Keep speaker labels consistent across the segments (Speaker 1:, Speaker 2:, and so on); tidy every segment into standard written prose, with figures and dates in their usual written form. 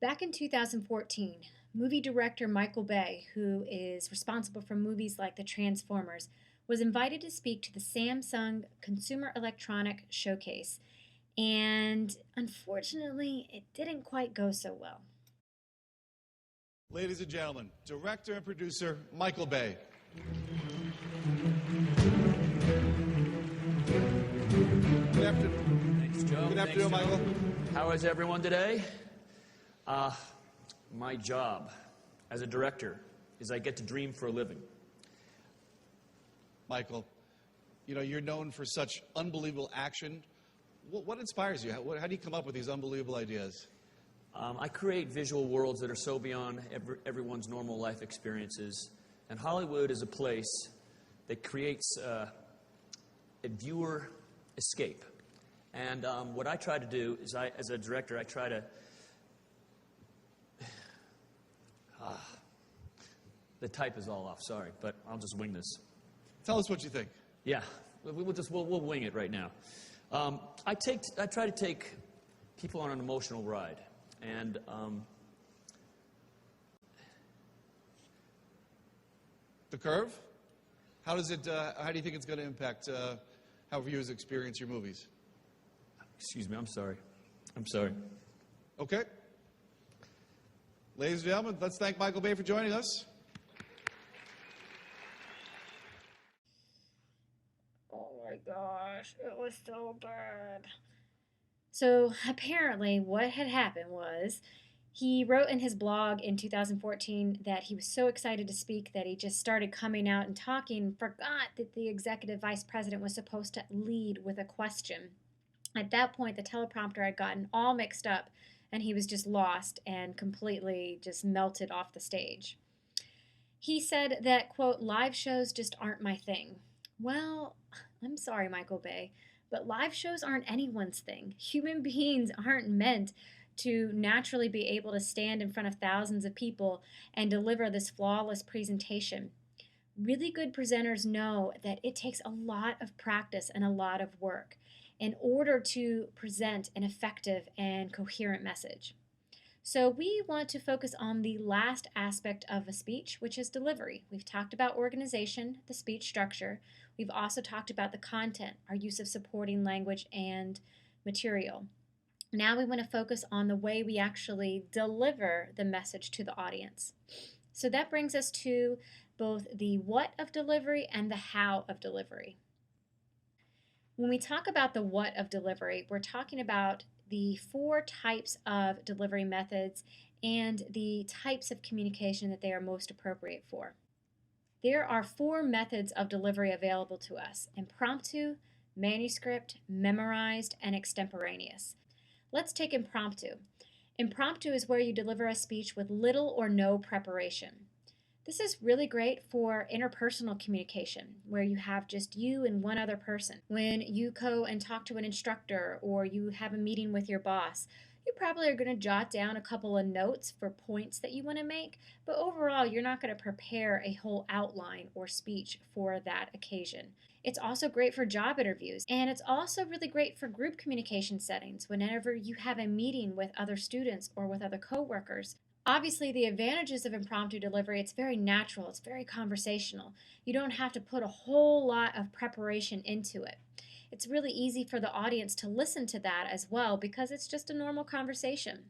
Speaker 1: Back in 2014, movie director Michael Bay, who is responsible for movies like The Transformers, was invited to speak to the Samsung Consumer Electronic Showcase, and unfortunately, it didn't quite go so well.
Speaker 2: Ladies and gentlemen, director and producer Michael Bay. Good afternoon.
Speaker 3: Thanks, Joe.
Speaker 2: Good afternoon, Michael.
Speaker 3: How is everyone today? My job as a director is I get to dream for a living.
Speaker 2: Michael, you know, you're known for such unbelievable action. What inspires you? How do you come up with these unbelievable ideas?
Speaker 3: I create visual worlds that are so beyond everyone's normal life experiences. And Hollywood is a place that creates a viewer escape. And what I try to do is, as a director, I try to... the type is all off, sorry, but I'll just wing this.
Speaker 2: Tell us what you think.
Speaker 3: Yeah, we'll wing it right now. I try to take people on an emotional ride, and
Speaker 2: The Curve? How do you think it's going to impact how viewers experience your movies?
Speaker 3: excuse me, I'm sorry.
Speaker 2: Okay. Ladies and gentlemen, let's thank Michael Bay for joining us.
Speaker 1: Oh my gosh, it was so bad. So apparently, what had happened was he wrote in his blog in 2014 that he was so excited to speak that he just started coming out and talking, forgot that the executive vice president was supposed to lead with a question. At that point, the teleprompter had gotten all mixed up, and he was just lost and completely just melted off the stage. He said that, quote, live shows just aren't my thing. Well, I'm sorry, Michael Bay, but live shows aren't anyone's thing. Human beings aren't meant to naturally be able to stand in front of thousands of people and deliver this flawless presentation. Really good presenters know that it takes a lot of practice and a lot of work in order to present an effective and coherent message. So we want to focus on the last aspect of a speech, which is delivery. We've talked about organization, the speech structure. We've also talked about the content, our use of supporting language and material. Now we want to focus on the way we actually deliver the message to the audience. So that brings us to both the what of delivery and the how of delivery. When we talk about the what of delivery, we're talking about the 4 types of delivery methods and the types of communication that they are most appropriate for. There are 4 methods of delivery available to us: impromptu, manuscript, memorized, and extemporaneous. Let's take impromptu. Impromptu is where you deliver a speech with little or no preparation. This is really great for interpersonal communication, where you have just you and one other person. When you go and talk to an instructor or you have a meeting with your boss, you probably are going to jot down a couple of notes for points that you want to make, but overall you're not going to prepare a whole outline or speech for that occasion. It's also great for job interviews, and it's also really great for group communication settings whenever you have a meeting with other students or with other coworkers. Obviously, the advantages of impromptu delivery, it's very natural, it's very conversational. You don't have to put a whole lot of preparation into it. It's really easy for the audience to listen to that as well because it's just a normal conversation.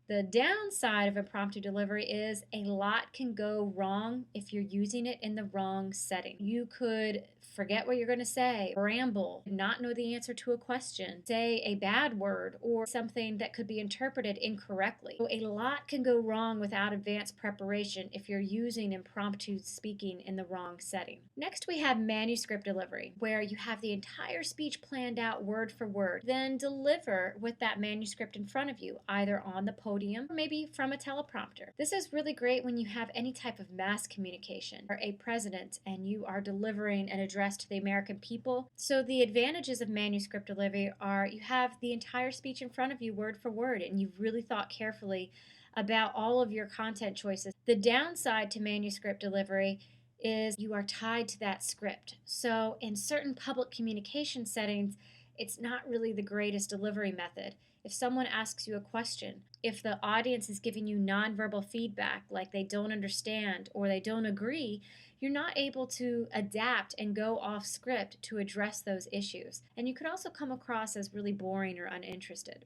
Speaker 1: The downside of impromptu delivery is a lot can go wrong if you're using it in the wrong setting. You could forget what you're going to say, ramble, not know the answer to a question, say a bad word, or something that could be interpreted incorrectly. So a lot can go wrong without advanced preparation if you're using impromptu speaking in the wrong setting. Next, we have manuscript delivery, where you have the entire speech planned out word for word, then deliver with that manuscript in front of you, either on the podium or maybe from a teleprompter. This is really great when you have any type of mass communication or a president and you are delivering an address to the American people. So the advantages of manuscript delivery are you have the entire speech in front of you word for word and you've really thought carefully about all of your content choices. The downside to manuscript delivery is you are tied to that script. So in certain public communication settings, it's not really the greatest delivery method. if someone asks you a question, if the audience is giving you nonverbal feedback like they don't understand or they don't agree, you're not able to adapt and go off script to address those issues. And you could also come across as really boring or uninterested.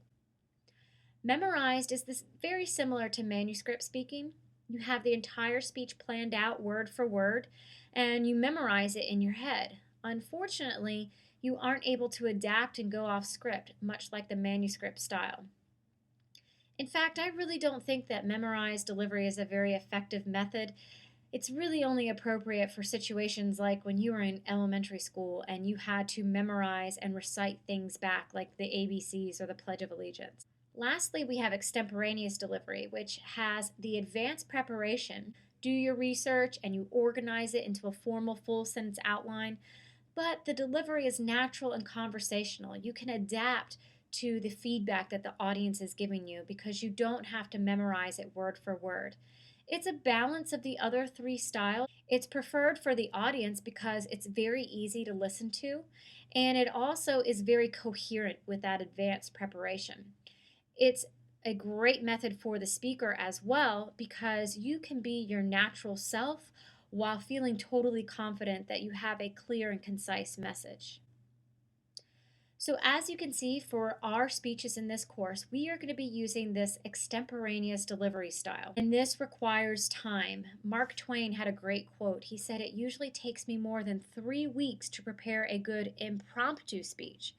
Speaker 1: Memorized is this very similar to manuscript speaking. You have the entire speech planned out word for word and you memorize it in your head. Unfortunately, you aren't able to adapt and go off script, much like the manuscript style. In fact, I really don't think that memorized delivery is a very effective method. It's really only appropriate for situations like when you were in elementary school and you had to memorize and recite things back, like the ABCs or the Pledge of Allegiance. Lastly, we have extemporaneous delivery, which has the advanced preparation. Do your research and you organize it into a formal full sentence outline, but the delivery is natural and conversational. You can adapt to the feedback that the audience is giving you because you don't have to memorize it word for word. It's a balance of the other three styles. It's preferred for the audience because it's very easy to listen to, and it also is very coherent with that advanced preparation. It's a great method for the speaker as well because you can be your natural self while feeling totally confident that you have a clear and concise message. So as you can see, for our speeches in this course, we are going to be using this extemporaneous delivery style. And this requires time. Mark Twain had a great quote. He said, "It usually takes me more than 3 weeks to prepare a good impromptu speech."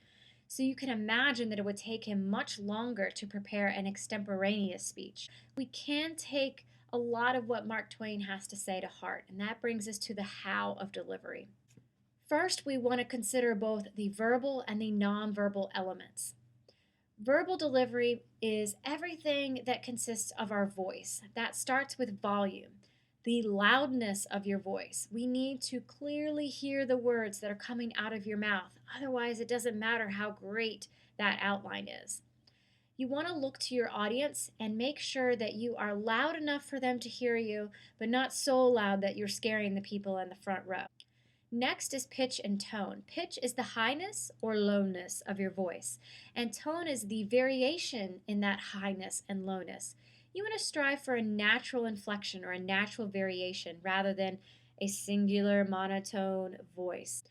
Speaker 1: So you can imagine that it would take him much longer to prepare an extemporaneous speech. We can take a lot of what Mark Twain has to say to heart, and that brings us to the how of delivery. First, we want to consider both the verbal and the nonverbal elements. Verbal delivery is everything that consists of our voice. That starts with volume, the loudness of your voice. We need to clearly hear the words that are coming out of your mouth. Otherwise, it doesn't matter how great that outline is. You want to look to your audience and make sure that you are loud enough for them to hear you, but not so loud that you're scaring the people in the front row. Next is pitch and tone. Pitch is the highness or lowness of your voice, and tone is the variation in that highness and lowness. You want to strive for a natural inflection or a natural variation rather than a singular monotone voice.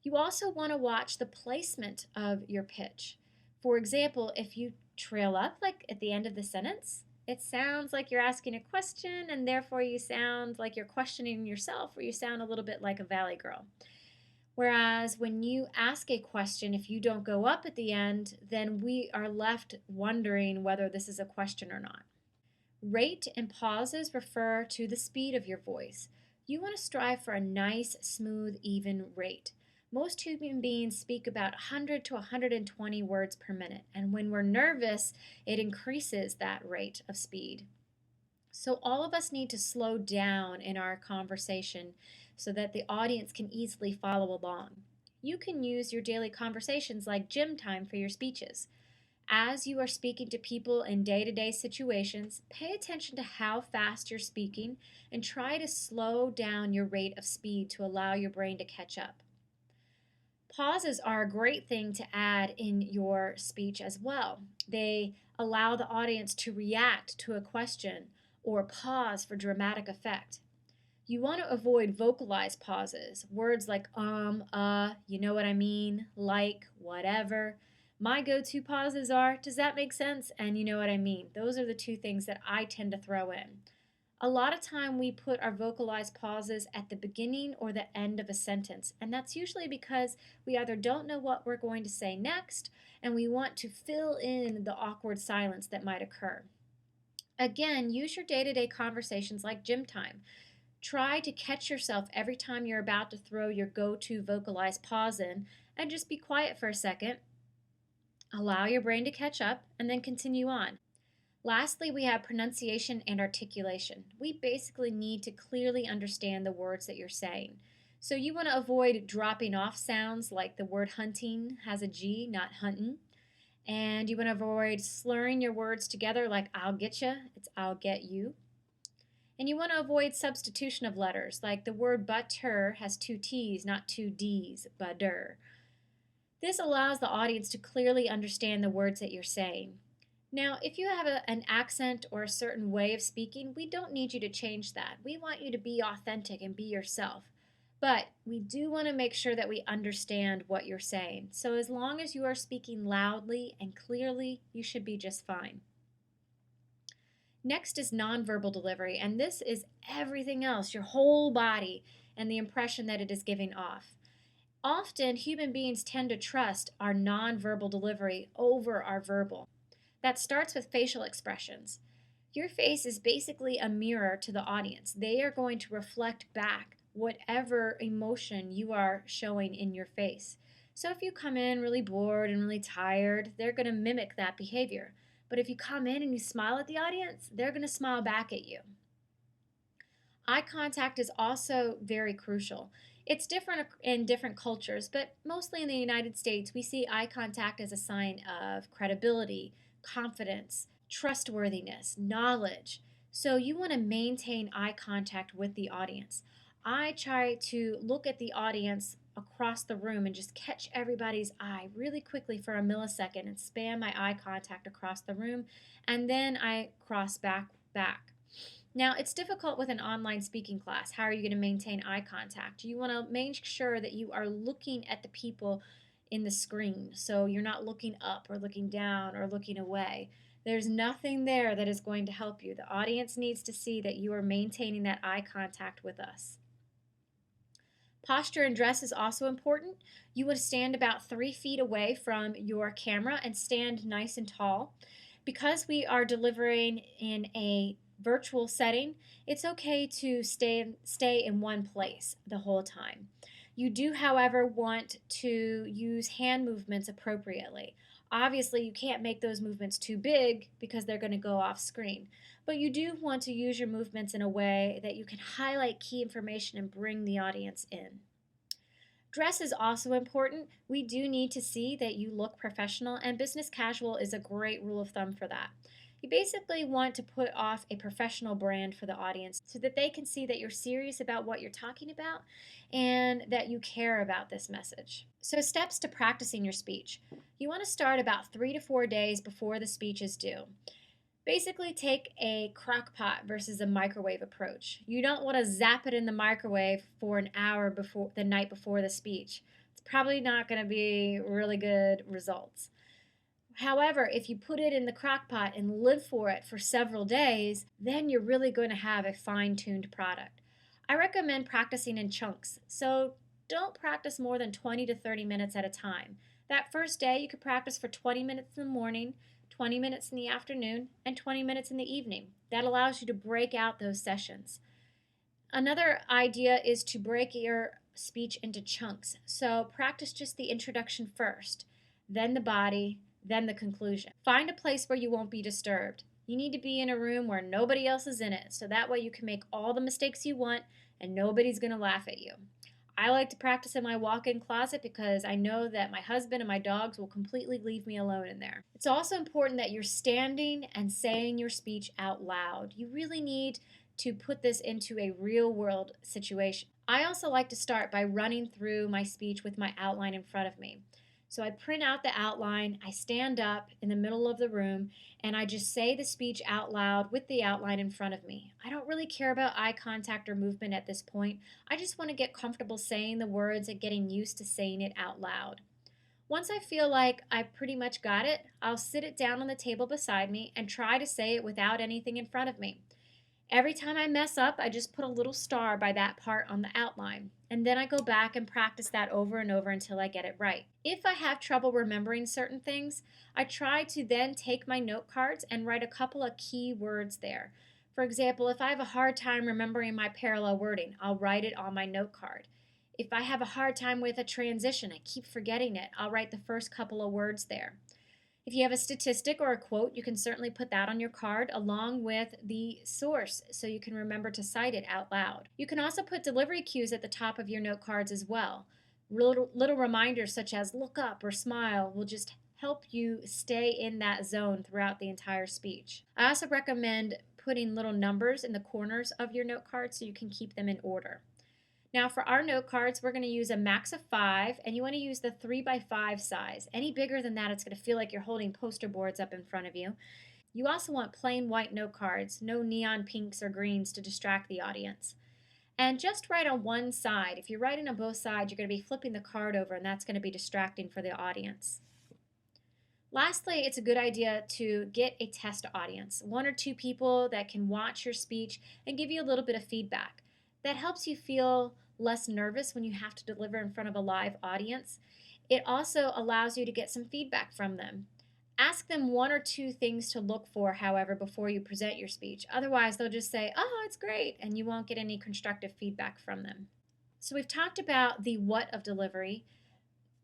Speaker 1: You also want to watch the placement of your pitch. For example, if you trail up like at the end of the sentence, it sounds like you're asking a question and therefore you sound like you're questioning yourself or you sound a little bit like a valley girl. Whereas when you ask a question, if you don't go up at the end, then we are left wondering whether this is a question or not. Rate and pauses refer to the speed of your voice. You want to strive for a nice, smooth, even rate. Most human beings speak about 100 to 120 words per minute, and when we're nervous, it increases that rate of speed. So all of us need to slow down in our conversation so that the audience can easily follow along. You can use your daily conversations like gym time for your speeches. As you are speaking to people in day-to-day situations, pay attention to how fast you're speaking and try to slow down your rate of speed to allow your brain to catch up. Pauses are a great thing to add in your speech as well. They allow the audience to react to a question or pause for dramatic effect. You want to avoid vocalized pauses, words like you know what I mean, like, whatever. My go-to pauses are, does that make sense? And you know what I mean. Those are the two things that I tend to throw in. A lot of time we put our vocalized pauses at the beginning or the end of a sentence, and that's usually because we either don't know what we're going to say next and we want to fill in the awkward silence that might occur. Again, use your day-to-day conversations like gym time. Try to catch yourself every time you're about to throw your go-to vocalized pause in and just be quiet for a second. Allow your brain to catch up and then continue on. Lastly, we have pronunciation and articulation. We basically need to clearly understand the words that you're saying. So you want to avoid dropping off sounds like the word hunting has a G, not huntin'. And you want to avoid slurring your words together like I'll get you, it's I'll get you. And you want to avoid substitution of letters like the word butter has 2 T's, not 2 D's, butter. This allows the audience to clearly understand the words that you're saying. Now, if you have an accent or a certain way of speaking, we don't need you to change that. We want you to be authentic and be yourself. But we do want to make sure that we understand what you're saying. So, as long as you are speaking loudly and clearly, you should be just fine. Next is nonverbal delivery, and this is everything else, your whole body, and the impression that it is giving off. Often, human beings tend to trust our nonverbal delivery over our verbal. That starts with facial expressions. Your face is basically a mirror to the audience. They are going to reflect back whatever emotion you are showing in your face. So if you come in really bored and really tired, they're going to mimic that behavior. But if you come in and you smile at the audience, they're going to smile back at you. Eye contact is also very crucial. It's different in different cultures, but mostly in the United States, we see eye contact as a sign of credibility, confidence, trustworthiness, knowledge. So you want to maintain eye contact with the audience. I try to look at the audience across the room and just catch everybody's eye really quickly for a millisecond and span my eye contact across the room, and then I cross back. Now, it's difficult with an online speaking class. How are you going to maintain eye contact? You want to make sure that you are looking at the people in the screen. So you're not looking up or looking down or looking away. There's nothing there that is going to help you. The audience needs to see that you are maintaining that eye contact with us. Posture and dress is also important. You would stand about 3 feet away from your camera and stand nice and tall. Because we are delivering in a virtual setting, it's okay to stay in one place the whole time. You do, however, want to use hand movements appropriately. Obviously, you can't make those movements too big because they're going to go off screen. But you do want to use your movements in a way that you can highlight key information and bring the audience in. Dress is also important. We do need to see that you look professional, and business casual is a great rule of thumb for that. You basically want to put off a professional brand for the audience so that they can see that you're serious about what you're talking about and that you care about this message. So, steps to practicing your speech. You want to start about 3 to 4 days before the speech is due. Basically, take a crock pot versus a microwave approach. You don't want to zap it in the microwave for an hour before the night before the speech. It's probably not going to be really good results. However, if you put it in the crock pot and live for it for several days, then you're really going to have a fine-tuned product. I recommend practicing in chunks, so don't practice more than 20 to 30 minutes at a time. That first day, you could practice for 20 minutes in the morning, 20 minutes in the afternoon, and 20 minutes in the evening. That allows you to break out those sessions. Another idea is to break your speech into chunks. So practice just the introduction first, then the body, then the conclusion. Find a place where you won't be disturbed. You need to be in a room where nobody else is in it, so that way you can make all the mistakes you want and nobody's going to laugh at you. I like to practice in my walk-in closet because I know that my husband and my dogs will completely leave me alone in there. It's also important that you're standing and saying your speech out loud. You really need to put this into a real-world situation. I also like to start by running through my speech with my outline in front of me. So I print out the outline, I stand up in the middle of the room, and I just say the speech out loud with the outline in front of me. I don't really care about eye contact or movement at this point. I just want to get comfortable saying the words and getting used to saying it out loud. Once I feel like I pretty much got it, I'll sit it down on the table beside me and try to say it without anything in front of me. Every time I mess up, I just put a little star by that part on the outline, and then I go back and practice that over and over until I get it right. If I have trouble remembering certain things, I try to then take my note cards and write a couple of key words there. For example, if I have a hard time remembering my parallel wording, I'll write it on my note card. If I have a hard time with a transition, I keep forgetting it, I'll write the first couple of words there. If you have a statistic or a quote, you can certainly put that on your card along with the source so you can remember to cite it out loud. You can also put delivery cues at the top of your note cards as well. Little reminders such as look up or smile will just help you stay in that zone throughout the entire speech. I also recommend putting little numbers in the corners of your note card so you can keep them in order. Now for our note cards, we're going to use a max of 5, and you want to use the 3x5 size. Any bigger than that, it's going to feel like you're holding poster boards up in front of you. You also want plain white note cards, no neon pinks or greens to distract the audience. And just write on one side. If you're writing on both sides, you're going to be flipping the card over, and that's going to be distracting for the audience. Lastly, it's a good idea to get a test audience, 1 or 2 people that can watch your speech and give you a little bit of feedback. That helps you feel less nervous when you have to deliver in front of a live audience. It also allows you to get some feedback from them. Ask them 1 or 2 things to look for, however, before you present your speech. Otherwise, they'll just say, "Oh, it's great," and you won't get any constructive feedback from them. So we've talked about the what of delivery,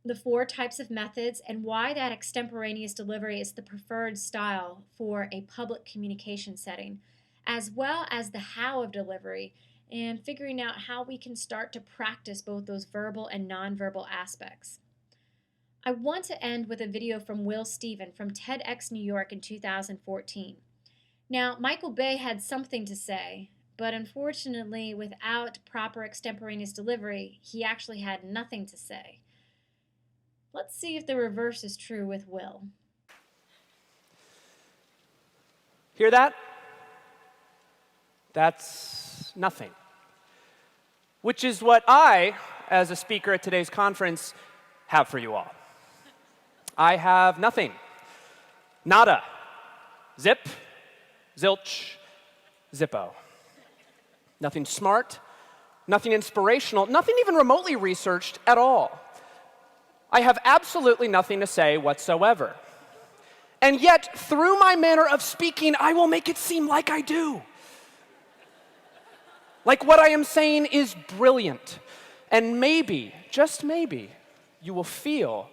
Speaker 1: the 4 types of methods, and why that extemporaneous delivery is the preferred style for a public communication setting, as well as the how of delivery and figuring out how we can start to practice both those verbal and nonverbal aspects. I want to end with a video from Will Steven from TEDx New York in 2014. Now, Michael Bay had something to say, but unfortunately, without proper extemporaneous delivery, he actually had nothing to say. Let's see if the reverse is true with Will.
Speaker 4: Hear that? That's nothing. Which is what I, as a speaker at today's conference, have for you all. I have nothing. Nada. Zip. Zilch. Zippo. Nothing smart. Nothing inspirational. Nothing even remotely researched at all. I have absolutely nothing to say whatsoever. And yet, through my manner of speaking, I will make it seem like I do. Like what I am saying is brilliant. And maybe, just maybe, you will feel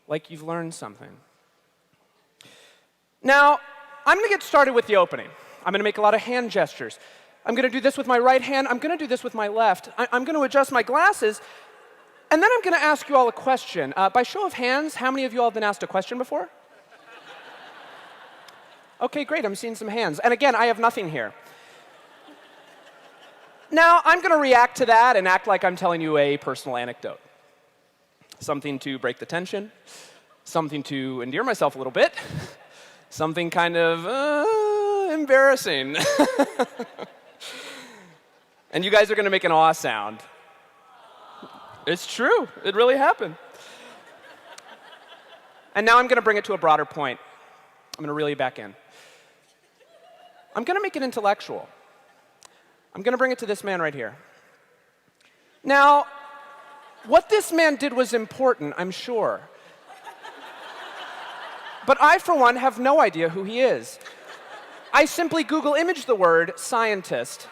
Speaker 4: like you've learned something. Now, I'm going to get started with the opening. I'm going to make a lot of hand gestures. I'm going to do this with my right hand. I'm going to do this with my left. I'm going to adjust my glasses. And then I'm going to ask you all a question. By show of hands, how many of you all have been asked a question before? Okay, great. I'm seeing some hands. And again, I have nothing here. Now, I'm going to react to that and act like I'm telling you a personal anecdote. Something to break the tension, something to endear myself a little bit, something kind of embarrassing. And you guys are going to make an awe sound. It's true. It really happened. And now I'm going to bring it to a broader point. I'm going to reel you back in. I'm going to make it intellectual. I'm going to bring it to this man right here. Now, what this man did was important, I'm sure. But I, for one, have no idea who he is. I simply Google image the word scientist.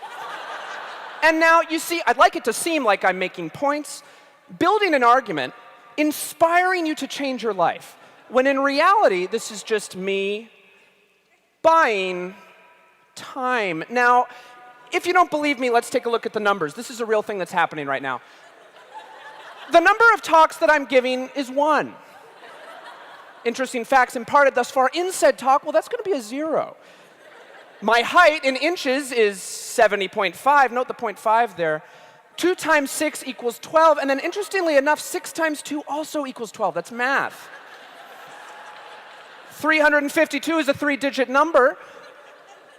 Speaker 4: And now, you see, I'd like it to seem like I'm making points, building an argument, inspiring you to change your life, when in reality, this is just me buying time. Now, if you don't believe me, let's take a look at the numbers. This is a real thing that's happening right now. The number of talks that I'm giving is 1. Interesting facts imparted thus far in said talk, well, that's going to be a 0. My height in inches is 70.5. Note the 0.5 there. 2 times 6 equals 12. And then interestingly enough, 6 times 2 also equals 12. That's math. 352 is a 3-digit number.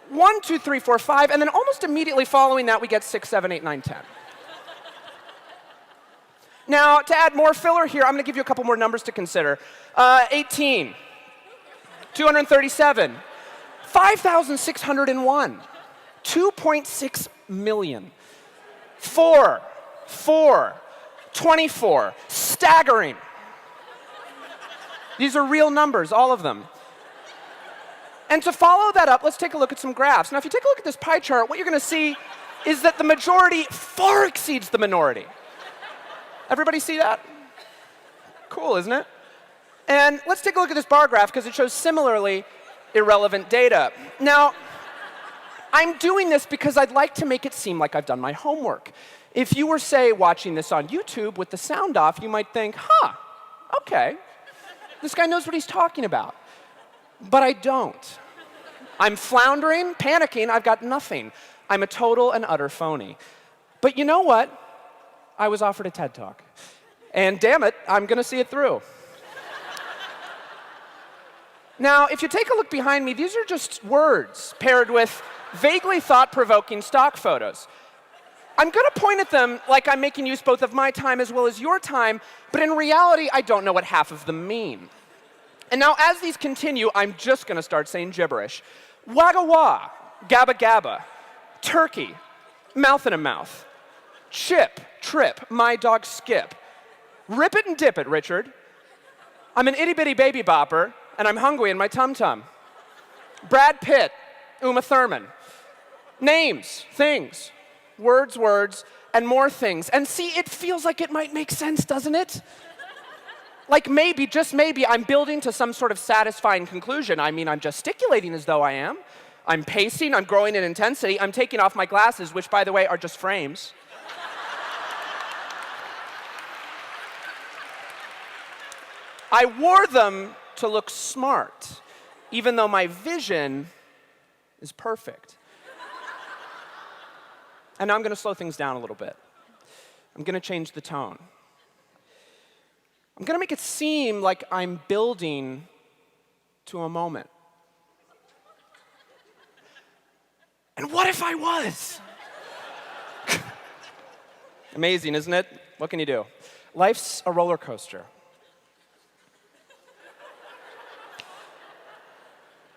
Speaker 4: 1, 2, 3, 4, 5. And then almost immediately following that, we get 6, 7, 8, 9, 10. Now, to add more filler here, I'm going to give you a couple more numbers to consider. 18, 237, 5,601, 2.6 million, 4, 24, staggering. These are real numbers, all of them. And to follow that up, let's take a look at some graphs. Now, if you take a look at this pie chart, what you're going to see is that the majority far exceeds the minority. Everybody see that? Cool, isn't it? And let's take a look at this bar graph because it shows similarly irrelevant data. Now, I'm doing this because I'd like to make it seem like I've done my homework. If you were, say, watching this on YouTube with the sound off, you might think, okay, this guy knows what he's talking about. But I don't. I'm floundering, panicking, I've got nothing. I'm a total and utter phony. But you know what? I was offered a TED Talk. And damn it, I'm going to see it through. Now, if you take a look behind me, these are just words paired with vaguely thought-provoking stock photos. I'm going to point at them like I'm making use both of my time as well as your time, but in reality, I don't know what half of them mean. And now, as these continue, I'm just going to start saying gibberish. Wagga wah, gabba gabba, turkey, mouth in a mouth, chip, trip, my dog Skip. Rip it and dip it, Richard. I'm an itty-bitty baby bopper, and I'm hungry in my tum-tum. Brad Pitt, Uma Thurman. Names, things, words, and more things. And see, it feels like it might make sense, doesn't it? Like maybe, just maybe, I'm building to some sort of satisfying conclusion. I mean, I'm gesticulating as though I am. I'm pacing, I'm growing in intensity, I'm taking off my glasses, which, by the way, are just frames. I wore them to look smart, even though my vision is perfect. And now I'm going to slow things down a little bit. I'm going to change the tone. I'm going to make it seem like I'm building to a moment. And what if I was? Amazing, isn't it? What can you do? Life's a roller coaster.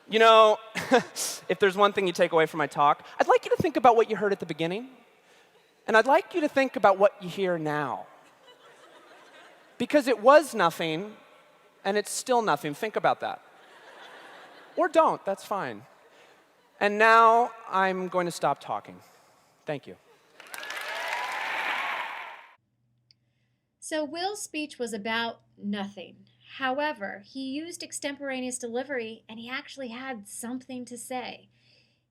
Speaker 4: You know, if there's one thing you take away from my talk, I'd like you to think about what you heard at the beginning, and I'd like you to think about what you hear now. Because it was nothing, and it's still nothing. Think about that. Or don't, that's fine. And now I'm going to stop talking. Thank you.
Speaker 1: So Will's speech was about nothing. However, he used extemporaneous delivery, and he actually had something to say.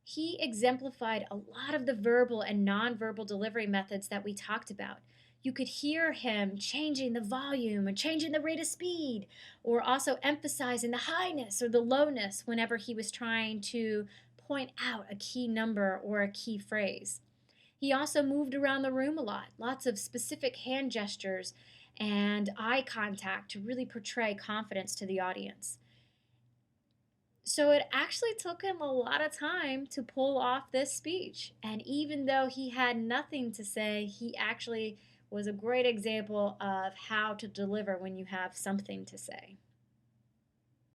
Speaker 1: He exemplified a lot of the verbal and nonverbal delivery methods that we talked about. You could hear him changing the volume and changing the rate of speed, or also emphasizing the highness or the lowness whenever he was trying to point out a key number or a key phrase. He also moved around the room a lot, lots of specific hand gestures and eye contact to really portray confidence to the audience. So it actually took him a lot of time to pull off this speech. And even though he had nothing to say, he actually was a great example of how to deliver when you have something to say.